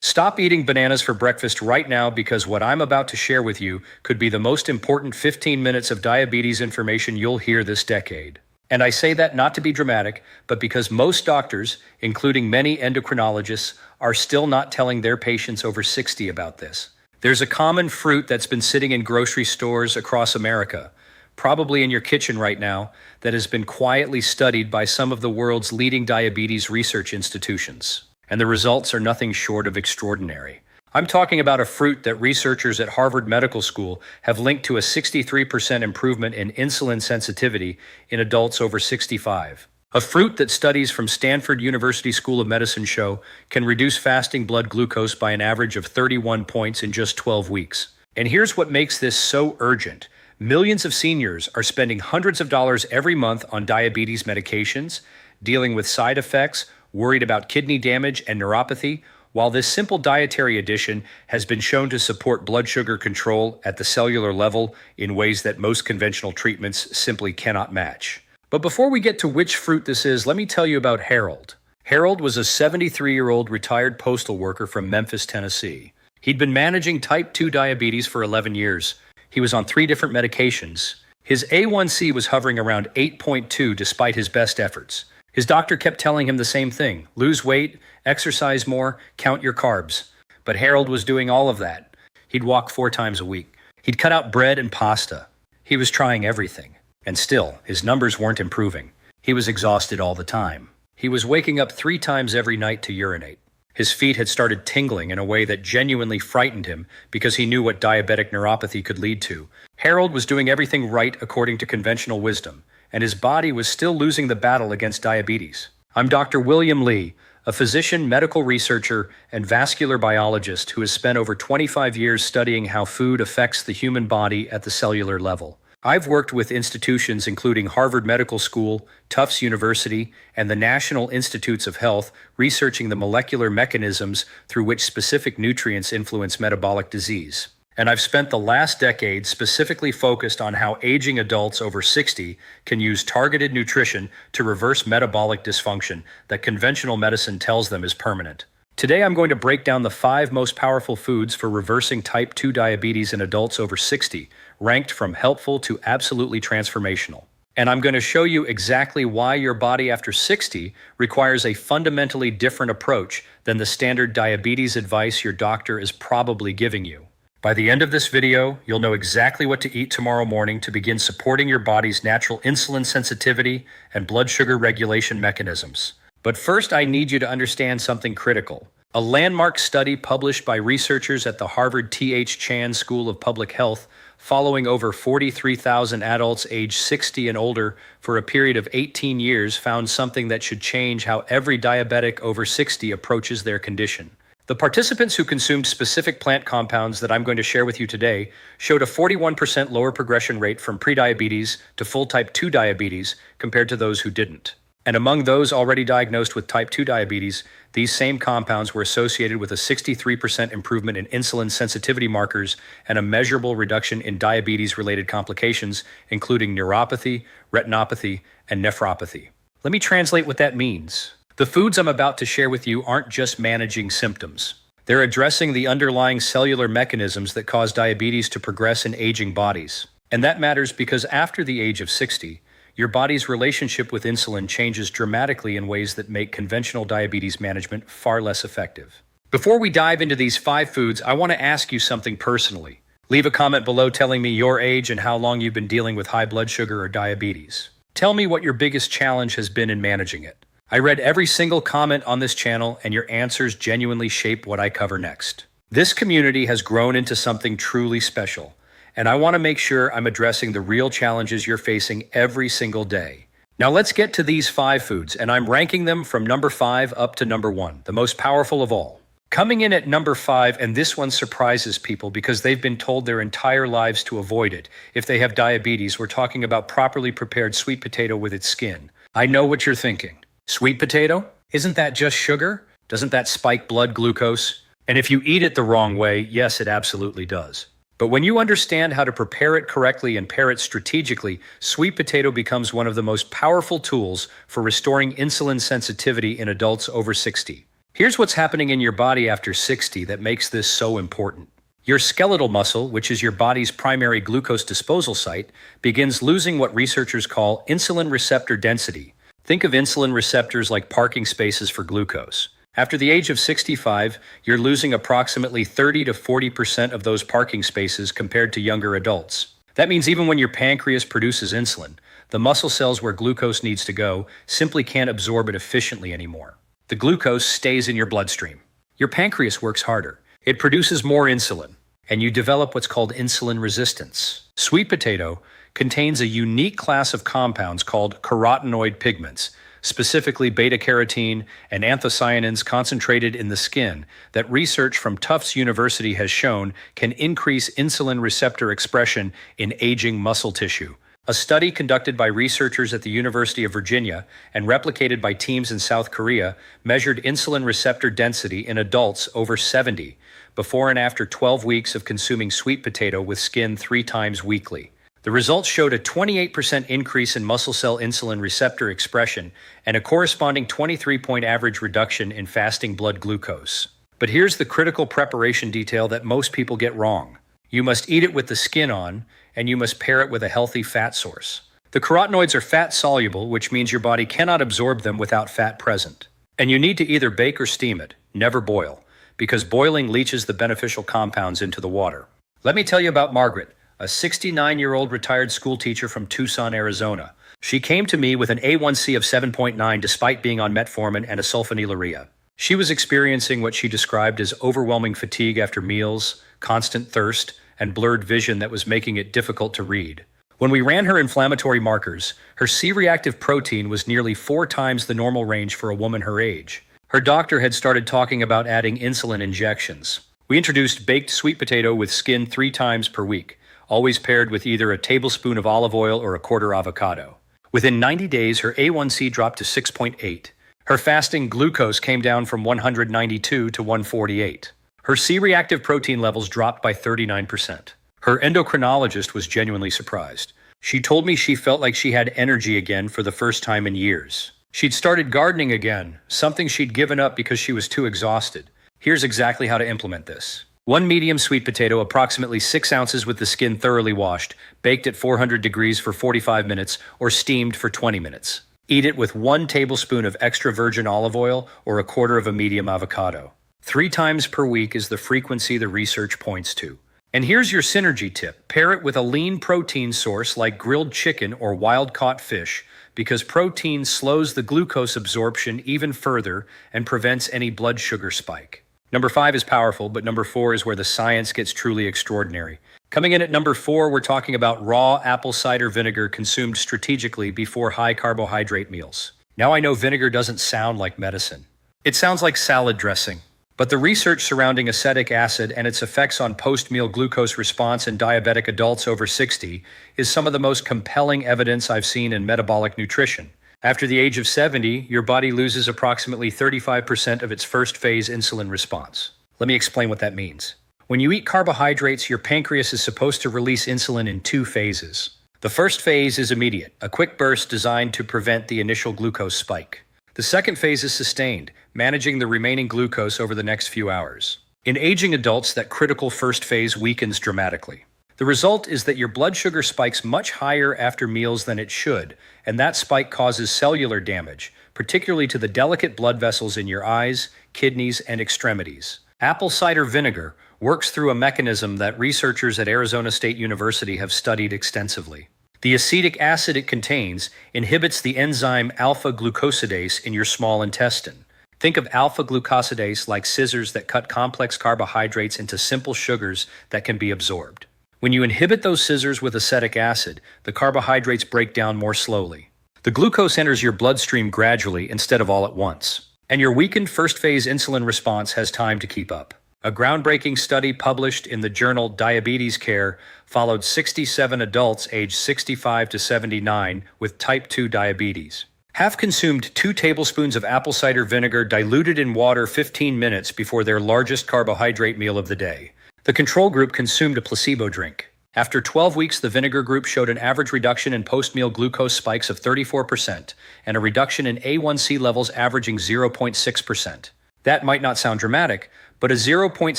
Stop eating bananas for breakfast right now because what I'm about to share with you could be the most important 15 minutes of diabetes information you'll hear this decade. And I say that not to be dramatic, but because most doctors, including many endocrinologists, are still not telling their patients over 60 about this. There's a common fruit that's been sitting in grocery stores across America, probably in your kitchen right now, that has been quietly studied by some of the world's leading diabetes research institutions. And the results are nothing short of extraordinary. I'm talking about a fruit that researchers at Harvard Medical School have linked to a 63% improvement in insulin sensitivity in adults over 65. A fruit that studies from Stanford University School of Medicine show can reduce fasting blood glucose by an average of 31 points in just 12 weeks. And here's what makes this so urgent. Millions of seniors are spending hundreds of dollars every month on diabetes medications, dealing with side effects, worried about kidney damage and neuropathy, while this simple dietary addition has been shown to support blood sugar control at the cellular level in ways that most conventional treatments simply cannot match. But before we get to which fruit this is, let me tell you about Harold. Harold was a 73-year-old retired postal worker from Memphis, Tennessee. He'd been managing type 2 diabetes for 11 years. He was on 3 different medications. His A1C was hovering around 8.2 despite his best efforts. His doctor kept telling him the same thing: lose weight, exercise more, count your carbs. But Harold was doing all of that. He'd walk 4 times a week. He'd cut out bread and pasta. He was trying everything. And still, his numbers weren't improving. He was exhausted all the time. He was waking up 3 times every night to urinate. His feet had started tingling in a way that genuinely frightened him because he knew what diabetic neuropathy could lead to. Harold was doing everything right according to conventional wisdom, and his body was still losing the battle against diabetes. I'm Dr. William Lee, a physician, medical researcher, and vascular biologist who has spent over 25 years studying how food affects the human body at the cellular level. I've worked with institutions including Harvard Medical School, Tufts University, and the National Institutes of Health, researching the molecular mechanisms through which specific nutrients influence metabolic disease. And I've spent the last decade specifically focused on how aging adults over 60 can use targeted nutrition to reverse metabolic dysfunction that conventional medicine tells them is permanent. Today I'm going to break down the 5 most powerful foods for reversing type 2 diabetes in adults over 60, ranked from helpful to absolutely transformational. And I'm going to show you exactly why your body after 60 requires a fundamentally different approach than the standard diabetes advice your doctor is probably giving you. By the end of this video, you'll know exactly what to eat tomorrow morning to begin supporting your body's natural insulin sensitivity and blood sugar regulation mechanisms. But first, I need you to understand something critical. A landmark study published by researchers at the Harvard T.H. Chan School of Public Health, following over 43,000 adults aged 60 and older for a period of 18 years, found something that should change how every diabetic over 60 approaches their condition. The participants who consumed specific plant compounds that I'm going to share with you today showed a 41% lower progression rate from prediabetes to full type 2 diabetes compared to those who didn't. And among those already diagnosed with type 2 diabetes, these same compounds were associated with a 63% improvement in insulin sensitivity markers and a measurable reduction in diabetes-related complications, including neuropathy, retinopathy, and nephropathy. Let me translate what that means. The foods I'm about to share with you aren't just managing symptoms. They're addressing the underlying cellular mechanisms that cause diabetes to progress in aging bodies. And that matters because after the age of 60, your body's relationship with insulin changes dramatically in ways that make conventional diabetes management far less effective. Before we dive into these 5 foods, I want to ask you something personally. Leave a comment below telling me your age and how long you've been dealing with high blood sugar or diabetes. Tell me what your biggest challenge has been in managing it. I read every single comment on this channel, and your answers genuinely shape what I cover next. This community has grown into something truly special, and I want to make sure I'm addressing the real challenges you're facing every single day. Now let's get to these 5 foods, and I'm ranking them from number 5 up to number 1, the most powerful of all. Coming in at number 5, and this one surprises people because they've been told their entire lives to avoid it. If they have diabetes, we're talking about properly prepared sweet potato with its skin. I know what you're thinking. Sweet potato? Isn't that just sugar? Doesn't that spike blood glucose? And if you eat it the wrong way, yes, it absolutely does. But when you understand how to prepare it correctly and pair it strategically, sweet potato becomes one of the most powerful tools for restoring insulin sensitivity in adults over 60. Here's what's happening in your body after 60 that makes this so important. Your skeletal muscle, which is your body's primary glucose disposal site, begins losing what researchers call insulin receptor density. Think of insulin receptors like parking spaces for glucose. After the age of 65, you're losing approximately 30 to 40% of those parking spaces compared to younger adults. That means even when your pancreas produces insulin, the muscle cells where glucose needs to go simply can't absorb it efficiently anymore. The glucose stays in your bloodstream. Your pancreas works harder. It produces more insulin, and you develop what's called insulin resistance. Sweet potato contains a unique class of compounds called carotenoid pigments, specifically beta-carotene and anthocyanins concentrated in the skin that research from Tufts University has shown can increase insulin receptor expression in aging muscle tissue. A study conducted by researchers at the University of Virginia and replicated by teams in South Korea measured insulin receptor density in adults over 70 before and after 12 weeks of consuming sweet potato with skin 3 times weekly. The results showed a 28% increase in muscle cell insulin receptor expression and a corresponding 23-point average reduction in fasting blood glucose. But here's the critical preparation detail that most people get wrong. You must eat it with the skin on, and you must pair it with a healthy fat source. The carotenoids are fat-soluble, which means your body cannot absorb them without fat present. And you need to either bake or steam it, never boil, because boiling leaches the beneficial compounds into the water. Let me tell you about Margaret, a 69-year-old retired school teacher from Tucson, Arizona. She came to me with an A1C of 7.9 despite being on metformin and a sulfonylurea. She was experiencing what she described as overwhelming fatigue after meals, constant thirst, and blurred vision that was making it difficult to read. When we ran her inflammatory markers, her C-reactive protein was nearly 4 times the normal range for a woman her age. Her doctor had started talking about adding insulin injections. We introduced baked sweet potato with skin 3 times per week, always paired with either a tablespoon of olive oil or a quarter avocado. Within 90 days, her A1C dropped to 6.8. Her fasting glucose came down from 192 to 148. Her C-reactive protein levels dropped by 39%. Her endocrinologist was genuinely surprised. She told me she felt like she had energy again for the first time in years. She'd started gardening again, something she'd given up because she was too exhausted. Here's exactly how to implement this. 1 medium sweet potato, approximately 6 ounces with the skin thoroughly washed, baked at 400 degrees for 45 minutes or steamed for 20 minutes. Eat it with 1 tablespoon of extra virgin olive oil or a quarter of a medium avocado. 3 times per week is the frequency the research points to. And here's your synergy tip. Pair it with a lean protein source like grilled chicken or wild-caught fish, because protein slows the glucose absorption even further and prevents any blood sugar spike. Number 5 is powerful, but number 4 is where the science gets truly extraordinary. Coming in at number 4, we're talking about raw apple cider vinegar consumed strategically before high-carbohydrate meals. Now I know vinegar doesn't sound like medicine. It sounds like salad dressing. But the research surrounding acetic acid and its effects on post-meal glucose response in diabetic adults over 60 is some of the most compelling evidence I've seen in metabolic nutrition. After the age of 70, your body loses approximately 35% of its first-phase insulin response. Let me explain what that means. When you eat carbohydrates, your pancreas is supposed to release insulin in 2 phases. The first phase is immediate, a quick burst designed to prevent the initial glucose spike. The second phase is sustained, managing the remaining glucose over the next few hours. In aging adults, that critical first phase weakens dramatically. The result is that your blood sugar spikes much higher after meals than it should, and that spike causes cellular damage, particularly to the delicate blood vessels in your eyes, kidneys, and extremities. Apple cider vinegar works through a mechanism that researchers at Arizona State University have studied extensively. The acetic acid it contains inhibits the enzyme alpha-glucosidase in your small intestine. Think of alpha-glucosidase like scissors that cut complex carbohydrates into simple sugars that can be absorbed. When you inhibit those scissors with acetic acid, the carbohydrates break down more slowly. The glucose enters your bloodstream gradually instead of all at once, and your weakened first-phase insulin response has time to keep up. A groundbreaking study published in the journal Diabetes Care followed 67 adults aged 65 to 79 with type 2 diabetes. Half consumed 2 tablespoons of apple cider vinegar diluted in water 15 minutes before their largest carbohydrate meal of the day. The control group consumed a placebo drink. After 12 weeks, the vinegar group showed an average reduction in post-meal glucose spikes of 34% and a reduction in A1C levels averaging 0.6%. That might not sound dramatic, but a zero point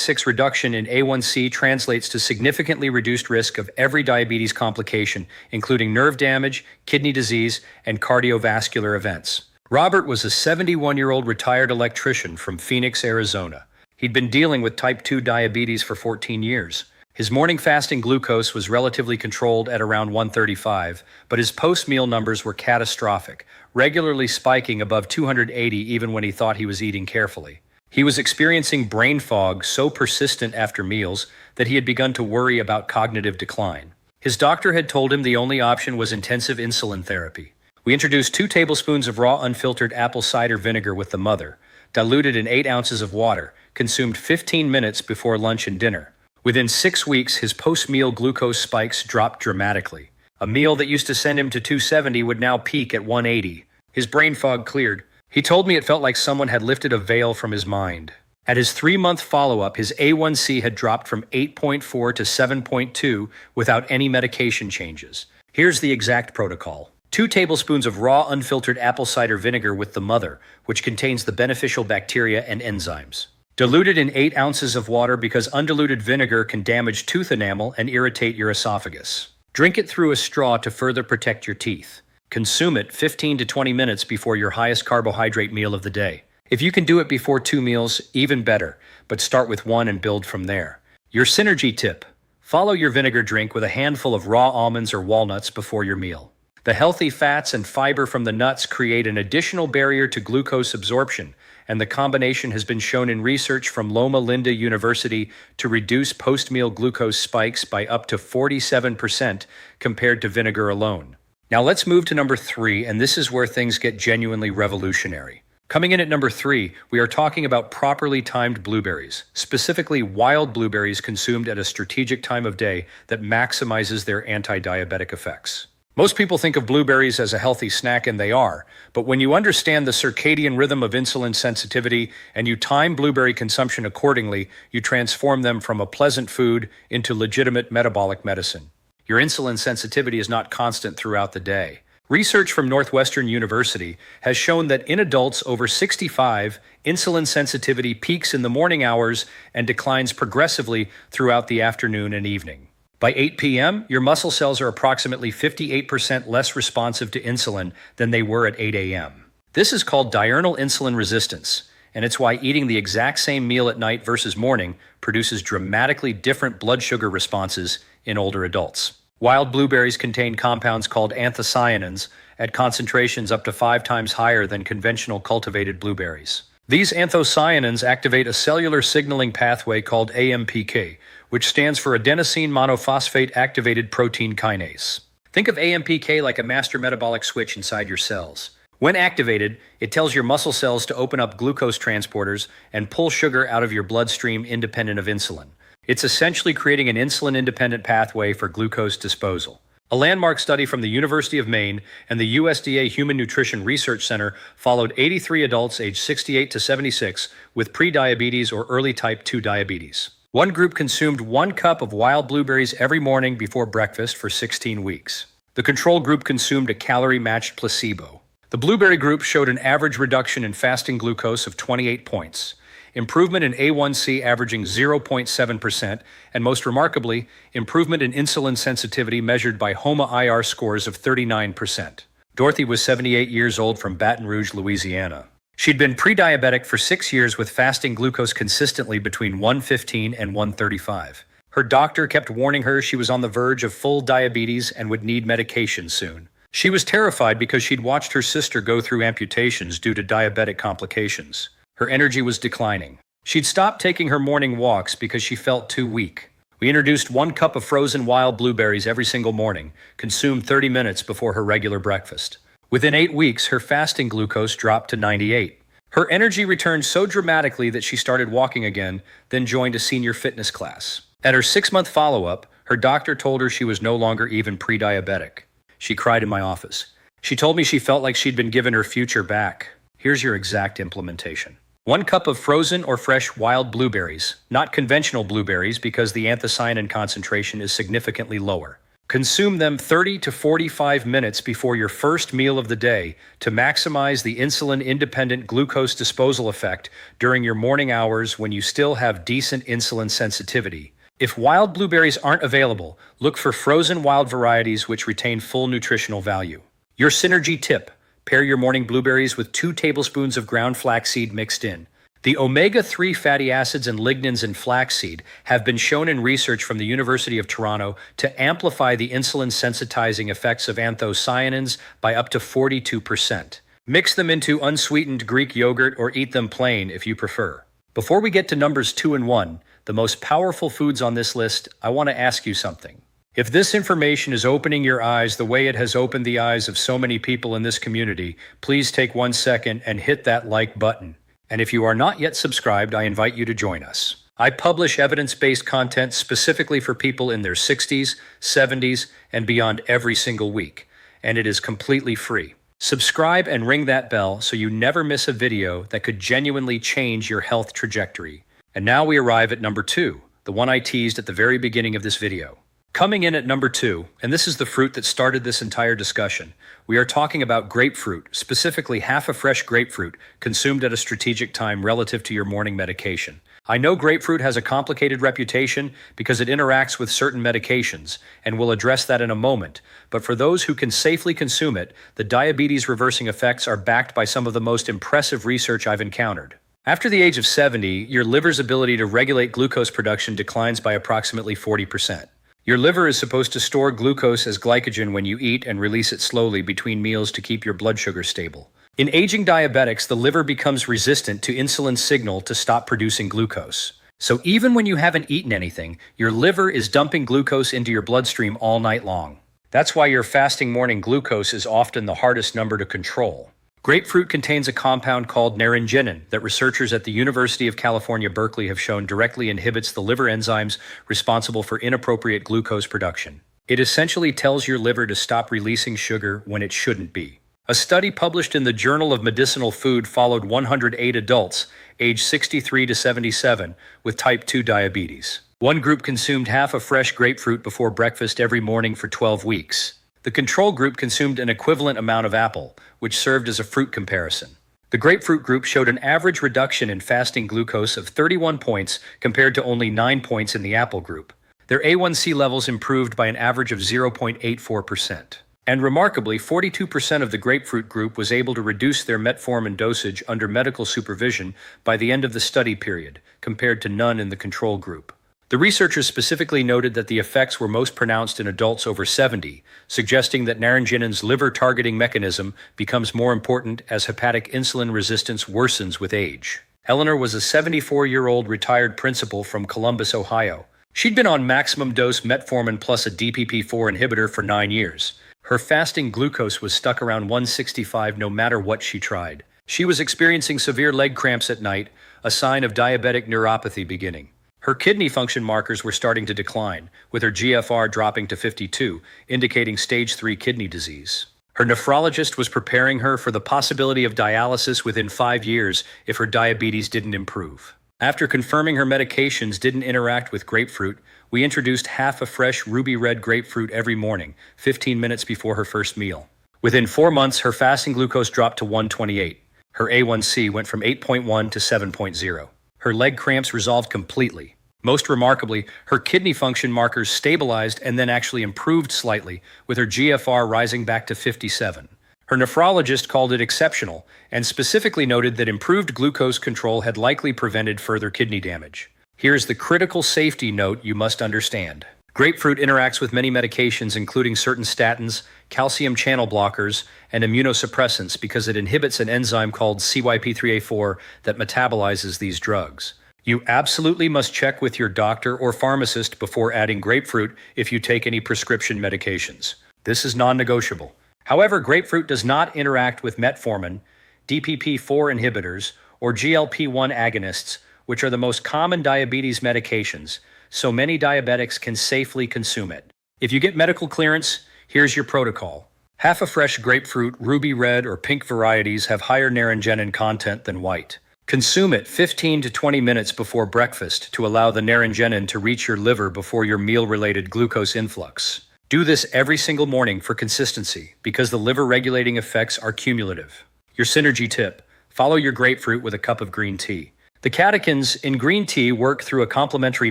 0.6 reduction in A1C translates to significantly reduced risk of every diabetes complication, including nerve damage, kidney disease, and cardiovascular events. Robert was a 71-year-old retired electrician from Phoenix, Arizona. He'd been dealing with type 2 diabetes for 14 years. His morning fasting glucose was relatively controlled at around 135, but his post-meal numbers were catastrophic, regularly spiking above 280 even when he thought he was eating carefully. He was experiencing brain fog so persistent after meals that he had begun to worry about cognitive decline. His doctor had told him the only option was intensive insulin therapy. We introduced 2 tablespoons of raw unfiltered apple cider vinegar with the mother, diluted in 8 ounces of water, consumed 15 minutes before lunch and dinner. Within 6 weeks, his post-meal glucose spikes dropped dramatically. A meal that used to send him to 270 would now peak at 180. His brain fog cleared. He told me it felt like someone had lifted a veil from his mind. At his 3-month follow-up, his A1C had dropped from 8.4 to 7.2 without any medication changes. Here's the exact protocol. 2 tablespoons of raw unfiltered apple cider vinegar with the mother, which contains the beneficial bacteria and enzymes. Diluted in 8 ounces of water because undiluted vinegar can damage tooth enamel and irritate your esophagus. Drink it through a straw to further protect your teeth. Consume it 15 to 20 minutes before your highest carbohydrate meal of the day. If you can do it before 2 meals, even better, but start with 1 and build from there. Your synergy tip: follow your vinegar drink with a handful of raw almonds or walnuts before your meal. The healthy fats and fiber from the nuts create an additional barrier to glucose absorption, and the combination has been shown in research from Loma Linda University to reduce post-meal glucose spikes by up to 47% compared to vinegar alone. Now let's move to number 3, and this is where things get genuinely revolutionary. Coming in at number 3, we are talking about properly timed blueberries, specifically wild blueberries consumed at a strategic time of day that maximizes their anti-diabetic effects. Most people think of blueberries as a healthy snack, and they are, but when you understand the circadian rhythm of insulin sensitivity and you time blueberry consumption accordingly, you transform them from a pleasant food into legitimate metabolic medicine. Your insulin sensitivity is not constant throughout the day. Research from Northwestern University has shown that in adults over 65, insulin sensitivity peaks in the morning hours and declines progressively throughout the afternoon and evening. By 8 p.m., your muscle cells are approximately 58% less responsive to insulin than they were at 8 a.m. This is called diurnal insulin resistance, and it's why eating the exact same meal at night versus morning produces dramatically different blood sugar responses in older adults. Wild blueberries contain compounds called anthocyanins at concentrations up to 5 times higher than conventional cultivated blueberries. These anthocyanins activate a cellular signaling pathway called AMPK, which stands for adenosine monophosphate activated protein kinase. Think of AMPK like a master metabolic switch inside your cells. When activated, it tells your muscle cells to open up glucose transporters and pull sugar out of your bloodstream independent of insulin. It's essentially creating an insulin-independent pathway for glucose disposal. A landmark study from the University of Maine and the USDA Human Nutrition Research Center followed 83 adults aged 68 to 76 with prediabetes or early type 2 diabetes. One group consumed 1 cup of wild blueberries every morning before breakfast for 16 weeks. The control group consumed a calorie-matched placebo. The blueberry group showed an average reduction in fasting glucose of 28 points, improvement in A1C averaging 0.7%, and most remarkably, improvement in insulin sensitivity measured by HOMA-IR scores of 39%. Dorothy was 78 years old from Baton Rouge, Louisiana. She'd been pre-diabetic for 6 years with fasting glucose consistently between 115 and 135. Her doctor kept warning her she was on the verge of full diabetes and would need medication soon. She was terrified because she'd watched her sister go through amputations due to diabetic complications. Her energy was declining. She'd stopped taking her morning walks because she felt too weak. We introduced 1 cup of frozen wild blueberries every single morning, consumed 30 minutes before her regular breakfast. Within 8 weeks, her fasting glucose dropped to 98. Her energy returned so dramatically that she started walking again, then joined a senior fitness class. At her 6-month follow-up, her doctor told her she was no longer even pre-diabetic. She cried in my office. She told me she felt like she'd been given her future back. Here's your exact implementation. 1 cup of frozen or fresh wild blueberries, not conventional blueberries because the anthocyanin concentration is significantly lower. Consume them 30 to 45 minutes before your first meal of the day to maximize the insulin-independent glucose disposal effect during your morning hours when you still have decent insulin sensitivity. If wild blueberries aren't available, look for frozen wild varieties which retain full nutritional value. Your synergy tip: pair your morning blueberries with 2 tablespoons of ground flaxseed mixed in. The omega-3 fatty acids and lignans in flaxseed have been shown in research from the University of Toronto to amplify the insulin-sensitizing effects of anthocyanins by up to 42%. Mix them into unsweetened Greek yogurt or eat them plain if you prefer. Before we get to numbers 2 and 1, the most powerful foods on this list, I want to ask you something. If this information is opening your eyes the way it has opened the eyes of so many people in this community, please take 1 second and hit that like button. And if you are not yet subscribed, I invite you to join us. I publish evidence-based content specifically for people in their 60s, 70s, and beyond every single week, and it is completely free. Subscribe and ring that bell so you never miss a video that could genuinely change your health trajectory. And now we arrive at number 2, the one I teased at the very beginning of this video. Coming in at number 2, and this is the fruit that started this entire discussion, we are talking about grapefruit, specifically half a fresh grapefruit, consumed at a strategic time relative to your morning medication. I know grapefruit has a complicated reputation because it interacts with certain medications, and we'll address that in a moment, but for those who can safely consume it, the diabetes-reversing effects are backed by some of the most impressive research I've encountered. After the age of 70, your liver's ability to regulate glucose production declines by approximately 40%. Your liver is supposed to store glucose as glycogen when you eat and release it slowly between meals to keep your blood sugar stable. In aging diabetics, the liver becomes resistant to insulin's signal to stop producing glucose. So even when you haven't eaten anything, your liver is dumping glucose into your bloodstream all night long. That's why your fasting morning glucose is often the hardest number to control. Grapefruit contains a compound called naringenin that researchers at the University of California, Berkeley have shown directly inhibits the liver enzymes responsible for inappropriate glucose production. It essentially tells your liver to stop releasing sugar when it shouldn't be. A study published in the Journal of Medicinal Food followed 108 adults, aged 63 to 77, with type 2 diabetes. One group consumed half a fresh grapefruit before breakfast every morning for 12 weeks. The control group consumed an equivalent amount of apple, which served as a fruit comparison. The grapefruit group showed an average reduction in fasting glucose of 31 points compared to only 9 points in the apple group. Their A1C levels improved by an average of 0.84%. And remarkably, 42% of the grapefruit group was able to reduce their metformin dosage under medical supervision by the end of the study period, compared to none in the control group. The researchers specifically noted that the effects were most pronounced in adults over 70, suggesting that naringenin's liver-targeting mechanism becomes more important as hepatic insulin resistance worsens with age. Eleanor was a 74-year-old retired principal from Columbus, Ohio. She'd been on maximum dose metformin plus a DPP-4 inhibitor for 9 years. Her fasting glucose was stuck around 165 no matter what she tried. She was experiencing severe leg cramps at night, a sign of diabetic neuropathy beginning. Her kidney function markers were starting to decline, with her GFR dropping to 52, indicating stage 3 kidney disease. Her nephrologist was preparing her for the possibility of dialysis within 5 years if her diabetes didn't improve. After confirming her medications didn't interact with grapefruit, we introduced half a fresh ruby red grapefruit every morning, 15 minutes before her first meal. Within 4 months, her fasting glucose dropped to 128. Her A1C went from 8.1 to 7.0. Her leg cramps resolved completely. Most remarkably, her kidney function markers stabilized and then actually improved slightly, with her GFR rising back to 57. Her nephrologist called it exceptional, and specifically noted that improved glucose control had likely prevented further kidney damage. Here's the critical safety note you must understand. Grapefruit interacts with many medications, including certain statins, calcium channel blockers, and immunosuppressants because it inhibits an enzyme called CYP3A4 that metabolizes these drugs. You absolutely must check with your doctor or pharmacist before adding grapefruit if you take any prescription medications. This is non-negotiable. However, grapefruit does not interact with metformin, DPP-4 inhibitors, or GLP-1 agonists, which are the most common diabetes medications, so many diabetics can safely consume it. If you get medical clearance, here's your protocol. Half a fresh grapefruit, ruby red or pink varieties have higher naringenin content than white. Consume it 15 to 20 minutes before breakfast to allow the naringenin to reach your liver before your meal-related glucose influx. Do this every single morning for consistency because the liver regulating effects are cumulative. Your synergy tip: follow your grapefruit with a cup of green tea. The catechins in green tea work through a complementary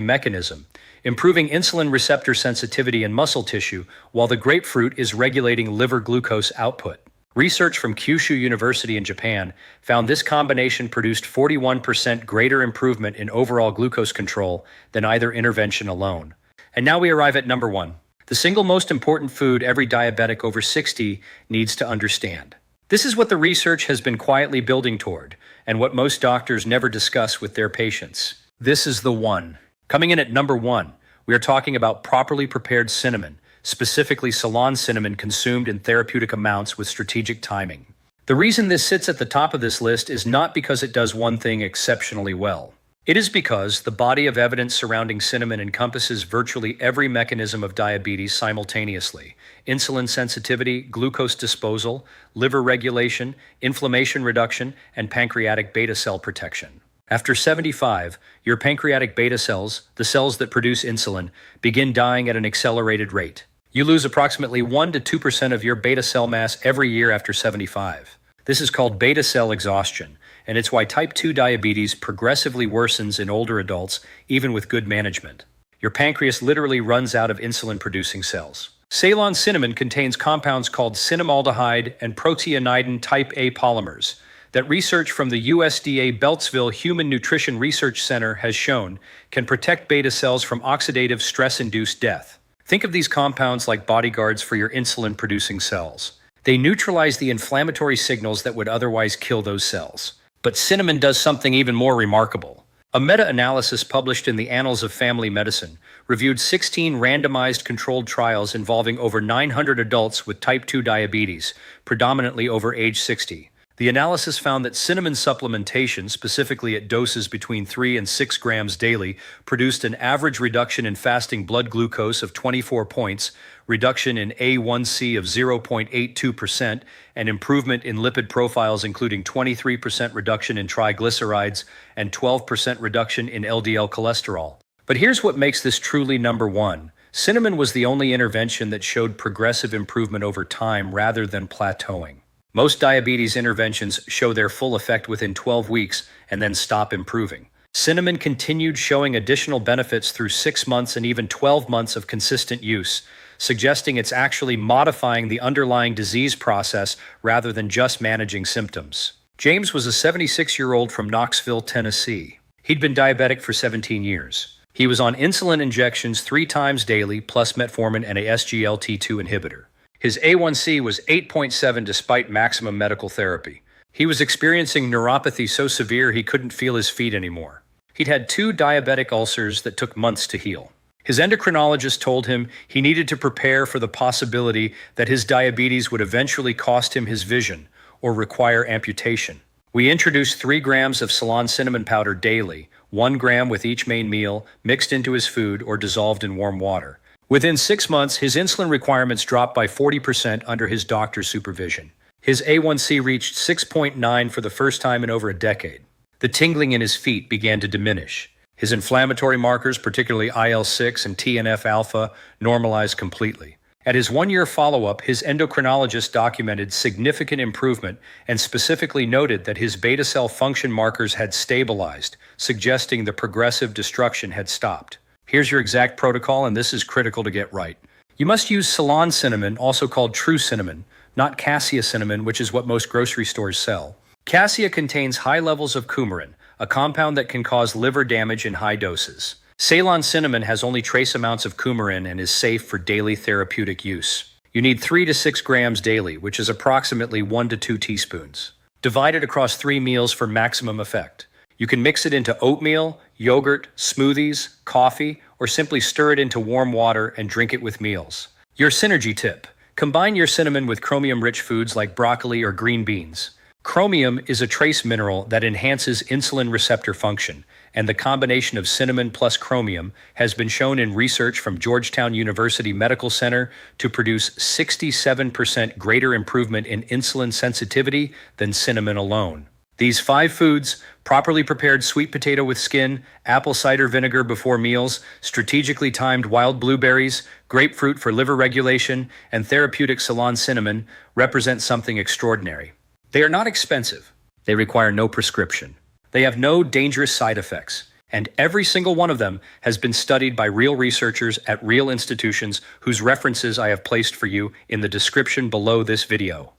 mechanism, improving insulin receptor sensitivity in muscle tissue, while the grapefruit is regulating liver glucose output. Research from Kyushu University in Japan found this combination produced 41% greater improvement in overall glucose control than either intervention alone. And now we arrive at number 1, the single most important food every diabetic over 60 needs to understand. This is what the research has been quietly building toward, and what most doctors never discuss with their patients. This is the one. Coming in at number 1, we are talking about properly prepared cinnamon, specifically Ceylon cinnamon consumed in therapeutic amounts with strategic timing. The reason this sits at the top of this list is not because it does one thing exceptionally well. It is because the body of evidence surrounding cinnamon encompasses virtually every mechanism of diabetes simultaneously: insulin sensitivity, glucose disposal, liver regulation, inflammation reduction, and pancreatic beta cell protection. After 75, your pancreatic beta cells, the cells that produce insulin, begin dying at an accelerated rate. You lose approximately 1 to 2% of your beta cell mass every year after 75. This is called beta cell exhaustion, and it's why type 2 diabetes progressively worsens in older adults, even with good management. Your pancreas literally runs out of insulin-producing cells. Ceylon cinnamon contains compounds called cinnamaldehyde and proteanidin type A polymers that research from the USDA Beltsville Human Nutrition Research Center has shown can protect beta cells from oxidative stress-induced death. Think of these compounds like bodyguards for your insulin-producing cells. They neutralize the inflammatory signals that would otherwise kill those cells. But cinnamon does something even more remarkable. A meta-analysis published in the Annals of Family Medicine reviewed 16 randomized controlled trials involving over 900 adults with type 2 diabetes, predominantly over age 60. The analysis found that cinnamon supplementation, specifically at doses between 3 and 6 grams daily, produced an average reduction in fasting blood glucose of 24 points, reduction in A1C of 0.82%, and improvement in lipid profiles including 23% reduction in triglycerides and 12% reduction in LDL cholesterol. But here's what makes this truly number 1. Cinnamon was the only intervention that showed progressive improvement over time rather than plateauing. Most diabetes interventions show their full effect within 12 weeks and then stop improving. Cinnamon continued showing additional benefits through 6 months and even 12 months of consistent use, suggesting it's actually modifying the underlying disease process rather than just managing symptoms. James was a 76-year-old from Knoxville, Tennessee. He'd been diabetic for 17 years. He was on insulin injections 3 times daily, plus metformin and a SGLT2 inhibitor. His A1C was 8.7 despite maximum medical therapy. He was experiencing neuropathy so severe he couldn't feel his feet anymore. He'd had 2 diabetic ulcers that took months to heal. His endocrinologist told him he needed to prepare for the possibility that his diabetes would eventually cost him his vision or require amputation. We introduced 3 grams of Ceylon cinnamon powder daily, 1 gram with each main meal, mixed into his food or dissolved in warm water. Within 6 months, his insulin requirements dropped by 40% under his doctor's supervision. His A1C reached 6.9 for the first time in over a decade. The tingling in his feet began to diminish. His inflammatory markers, particularly IL-6 and TNF-alpha, normalized completely. At his 1-year follow-up, his endocrinologist documented significant improvement and specifically noted that his beta cell function markers had stabilized, suggesting the progressive destruction had stopped. Here's your exact protocol, and this is critical to get right. You must use Ceylon cinnamon, also called true cinnamon, not cassia cinnamon, which is what most grocery stores sell. Cassia contains high levels of coumarin, a compound that can cause liver damage in high doses. Ceylon cinnamon has only trace amounts of coumarin and is safe for daily therapeutic use. You need 3 to 6 grams daily, which is approximately 1 to 2 teaspoons. Divide it across 3 meals for maximum effect. You can mix it into oatmeal, yogurt, smoothies, coffee, or simply stir it into warm water and drink it with meals. Your synergy tip: combine your cinnamon with chromium-rich foods like broccoli or green beans. Chromium is a trace mineral that enhances insulin receptor function, and the combination of cinnamon plus chromium has been shown in research from Georgetown University Medical Center to produce 67% greater improvement in insulin sensitivity than cinnamon alone. These 5 foods, properly prepared sweet potato with skin, apple cider vinegar before meals, strategically timed wild blueberries, grapefruit for liver regulation, and therapeutic Ceylon cinnamon, represent something extraordinary. They are not expensive. They require no prescription. They have no dangerous side effects. And every single one of them has been studied by real researchers at real institutions whose references I have placed for you in the description below this video.